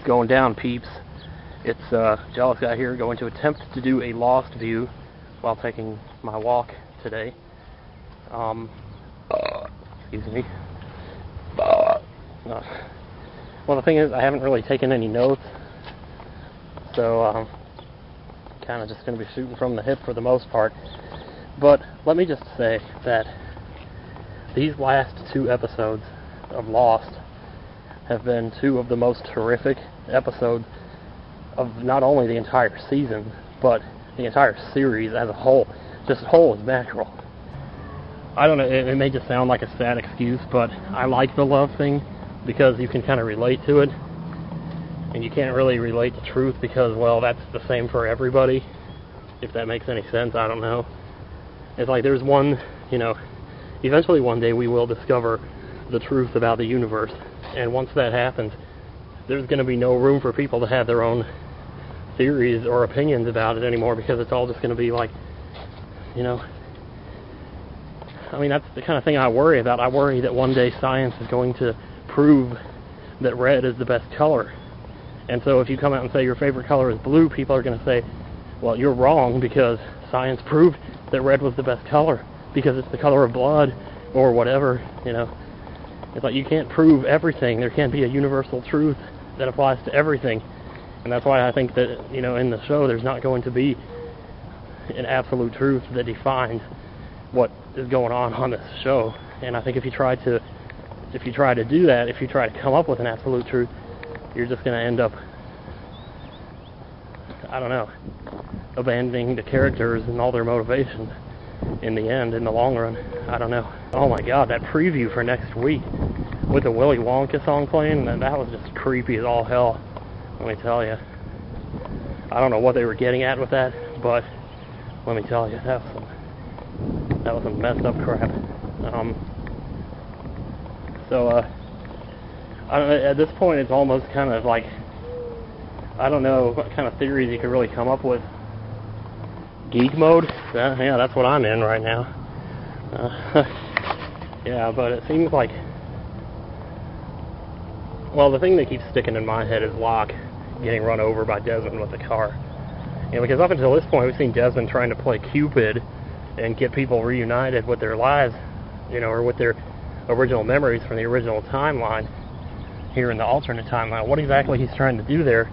going down, peeps? It's Jealous Guy here, going to attempt to do a Lostview while taking my walk today. Excuse me. Well, the thing is, I haven't really taken any notes, so kind of just going to be shooting from the hip for the most part. But let me just say that these last 2 episodes of Lost have been 2 of the most terrific episodes of not only the entire season, but the entire series as a whole. Just whole as mackerel. I don't know, it may just sound like a sad excuse, but I like the love thing because you can kind of relate to it. And you can't really relate to truth because, well, that's the same for everybody. If that makes any sense, I don't know. It's like there's one, eventually one day we will discover the truth about the universe. And once that happens, there's going to be no room for people to have their own theories or opinions about it anymore, because it's all just going to be like, I mean, that's the kind of thing I worry about. I worry that one day science is going to prove that red is the best color. And so if you come out and say your favorite color is blue, people are going to say, well, you're wrong because science proved that red was the best color because it's the color of blood or whatever, It's like you can't prove everything. There can't be a universal truth that applies to everything. And that's why I think that, in the show there's not going to be an absolute truth that defines what is going on this show. And I think if you try to do that, if you try to come up with an absolute truth, you're just going to end up, I don't know, abandoning the characters and all their motivations in the end, in the long run. I don't know. Oh my god, that preview for next week with the Willy Wonka song playing, that was just creepy as all hell, let me tell you. I don't know what they were getting at with that, but let me tell you, that was some messed up crap. I don't know, at this point it's almost kind of like, I don't know what kind of theories you could really come up with. Geek mode? Yeah, that's what I'm in right now. Yeah, but it seems like, well, the thing that keeps sticking in my head is Locke getting run over by Desmond with the car. Because up until this point we've seen Desmond trying to play Cupid and get people reunited with their lives, or with their original memories from the original timeline here in the alternate timeline. What exactly he's trying to do there,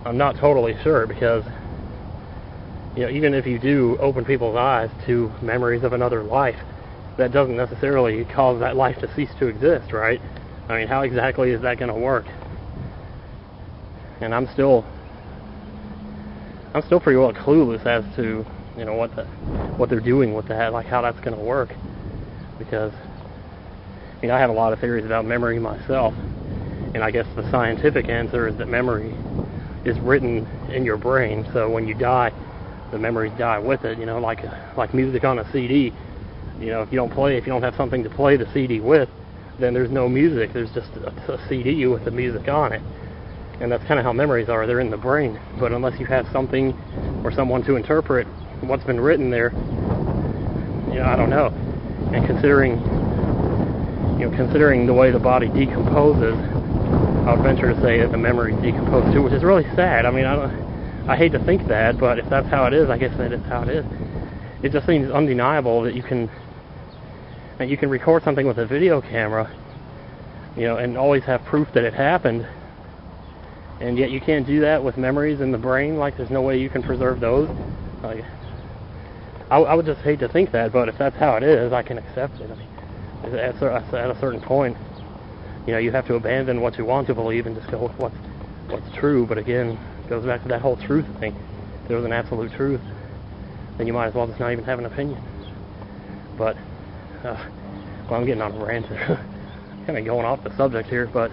I'm not totally sure, because even if you do open people's eyes to memories of another life, that doesn't necessarily cause that life to cease to exist, right? I mean, how exactly is that going to work? And I'm still pretty well clueless as to what they're doing with that, like how that's going to work, because I have a lot of theories about memory myself, and I guess the scientific answer is that memory is written in your brain, so when you die, the memories die with it, like music on a CD. If you don't have something to play the CD with, then there's no music, there's just a CD with the music on it. And that's kind of how memories are, they're in the brain. But unless you have something or someone to interpret what's been written there, I don't know. And considering the way the body decomposes, I would venture to say that the memories decompose too, which is really sad. I mean, I hate to think that, but if that's how it is, I guess that is how it is. It just seems undeniable that you can record something with a video camera, and always have proof that it happened, and yet you can't do that with memories in the brain. Like, there's no way you can preserve those. Like, I would just hate to think that, but if that's how it is, I can accept it. I mean, at a certain point, you have to abandon what you want to believe and just go with what's true. But again, it goes back to that whole truth thing. If there was an absolute truth, then you might as well just not even have an opinion. But, well, I'm getting on a rant. Kind of going off the subject here, but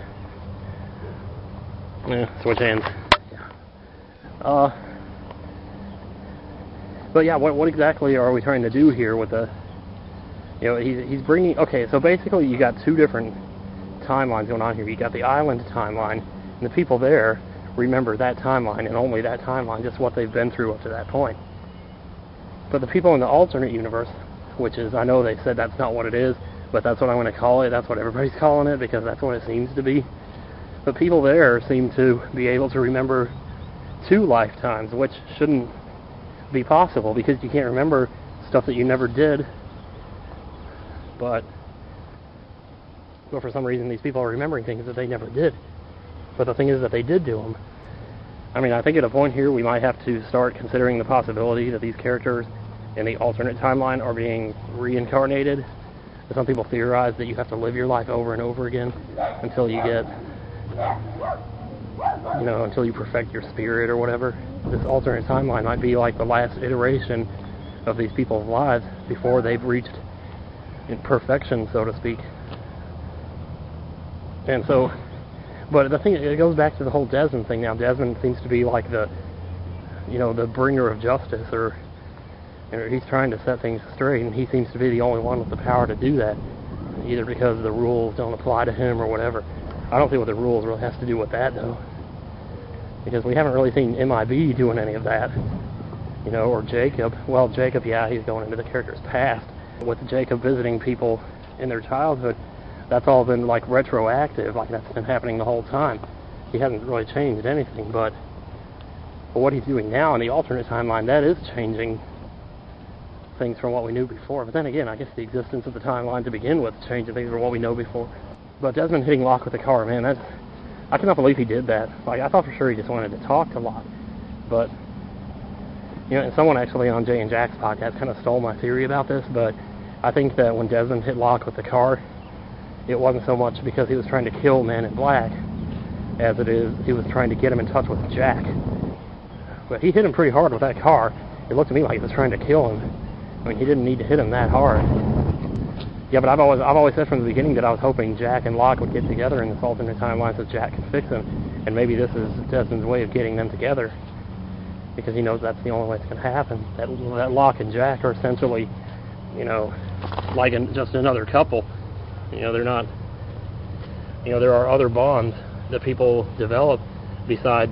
switch hands. But yeah, what exactly are we trying to do here with the, he's bringing, okay, so basically you got 2 different timelines going on here. You got the island timeline, and the people there remember that timeline, and only that timeline, just what they've been through up to that point. But the people in the alternate universe, which is, I know they said that's not what it is, but that's what I'm going to call it. That's what everybody's calling it, because that's what it seems to be. But people there seem to be able to remember 2 lifetimes, which shouldn't be possible because you can't remember stuff that you never did. But for some reason these people are remembering things that they never did. But the thing is that they did do them. I mean, I think at a point here we might have to start considering the possibility that these characters in the alternate timeline are being reincarnated. Some people theorize that you have to live your life over and over again until you get, until you perfect your spirit or whatever. This alternate timeline might be like the last iteration of these people's lives before they've reached perfection, so to speak. And so, but the thing, it goes back to the whole Desmond thing now. Desmond seems to be like the bringer of justice, or he's trying to set things straight, and he seems to be the only one with the power to do that, either because the rules don't apply to him or whatever. I don't see what the rules really has to do with that, though, because we haven't really seen MIB doing any of that, or Jacob. Well, Jacob, yeah, he's going into the character's past. With Jacob visiting people in their childhood, that's all been like retroactive, like that's been happening the whole time. He hasn't really changed anything, but what he's doing now in the alternate timeline, that is changing things from what we knew before. But then again, I guess the existence of the timeline to begin with changing things from what we know before. But Desmond hitting Locke with the car, man, I cannot believe he did that. Like, I thought for sure he just wanted to talk to Locke. But, and someone actually on Jay and Jack's podcast kind of stole my theory about this, but I think that when Desmond hit Locke with the car, it wasn't so much because he was trying to kill Man in Black as it is he was trying to get him in touch with Jack. But he hit him pretty hard with that car. It looked to me like he was trying to kill him. I mean, he didn't need to hit him that hard. Yeah, but I've always said from the beginning that I was hoping Jack and Locke would get together in this alternate timeline so Jack could fix him. And maybe this is Desmond's way of getting them together, because he knows that's the only way it's going to happen. That Locke and Jack are essentially, like just another couple. They're not, there are other bonds that people develop besides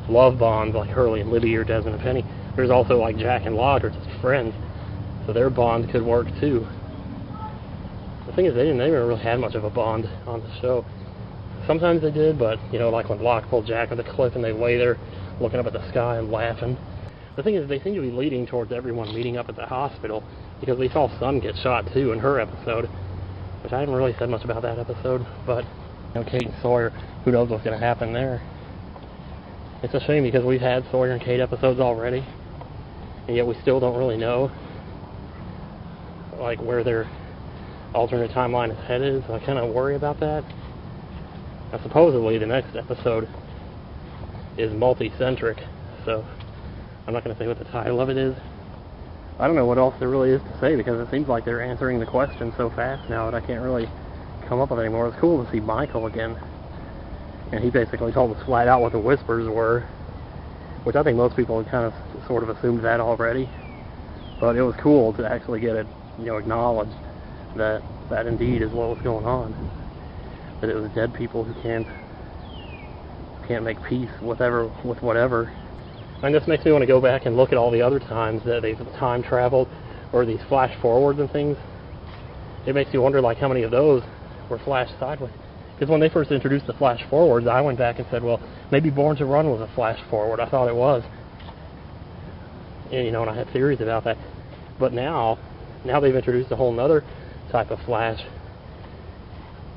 love bonds like Hurley and Libby or Desmond and Penny. There's also like Jack and Locke are just friends, so their bond could work too. The thing is, they never really had much of a bond on the show. Sometimes they did, but like when Locke pulled Jack off the cliff and they lay there looking up at the sky and laughing. The thing is, they seem to be leading towards everyone meeting up at the hospital, because we saw Sun get shot too in her episode, which I haven't really said much about that episode, but Kate and Sawyer, who knows what's going to happen there. It's a shame because we've had Sawyer and Kate episodes already, and yet we still don't really know like where their alternate timeline is headed, so I kind of worry about that. Now, supposedly the next episode is multi-centric, so I'm not going to say what the title of it is. I don't know what else there really is to say, because it seems like they're answering the question so fast now that I can't really come up with any more. It's cool to see Michael again, and he basically told us flat out what the whispers were, which I think most people had kind of sort of assumed that already, but it was cool to actually get it, acknowledged that indeed is what was going on, that it was dead people who can't make peace with whatever. And this makes me want to go back and look at all the other times that they've time traveled, or these flash forwards and things. It makes you wonder, like, how many of those were flashed sideways. Because when they first introduced the flash forwards, I went back and said, well, maybe Born to Run was a flash forward. I thought it was. And I had theories about that. But now they've introduced a whole nother type of flash,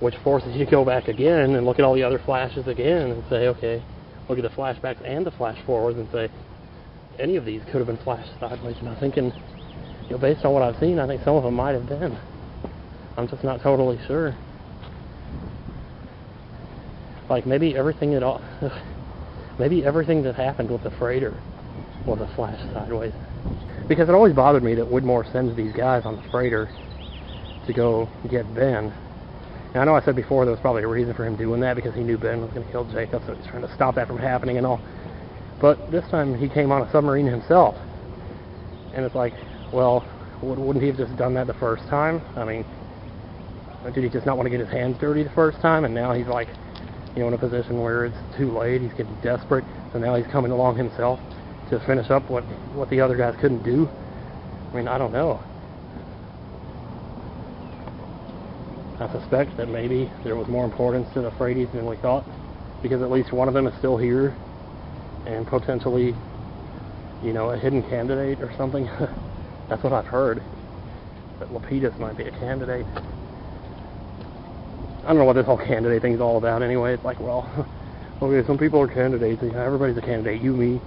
which forces you to go back again and look at all the other flashes again and say, okay, look at the flashbacks and the flash forwards and say, any of these could have been flashed sideways. And I'm thinking, based on what I've seen, I think some of them might have been. I'm just not totally sure. Like, maybe everything that happened with the freighter was a flash sideways. Because it always bothered me that Widmore sends these guys on the freighter to go get Ben. Now, I know I said before there was probably a reason for him doing that, because he knew Ben was going to kill Jacob, so he's trying to stop that from happening and all. But this time he came on a submarine himself. And it's like, well, wouldn't he have just done that the first time? I mean, did he just not want to get his hands dirty the first time, and now he's like, in a position where it's too late, he's getting desperate, so now he's coming along himself to finish up what the other guys couldn't do? I mean, I don't know. I suspect that maybe there was more importance to the Fradies than we thought. because at least one of them is still here and potentially, you know, a hidden candidate or something. That's what I've heard, that Lapidus might be a candidate. I don't know what this whole candidate thing's all about anyway. It's like, well, okay, some people are candidates, you know, everybody's a candidate, you, me.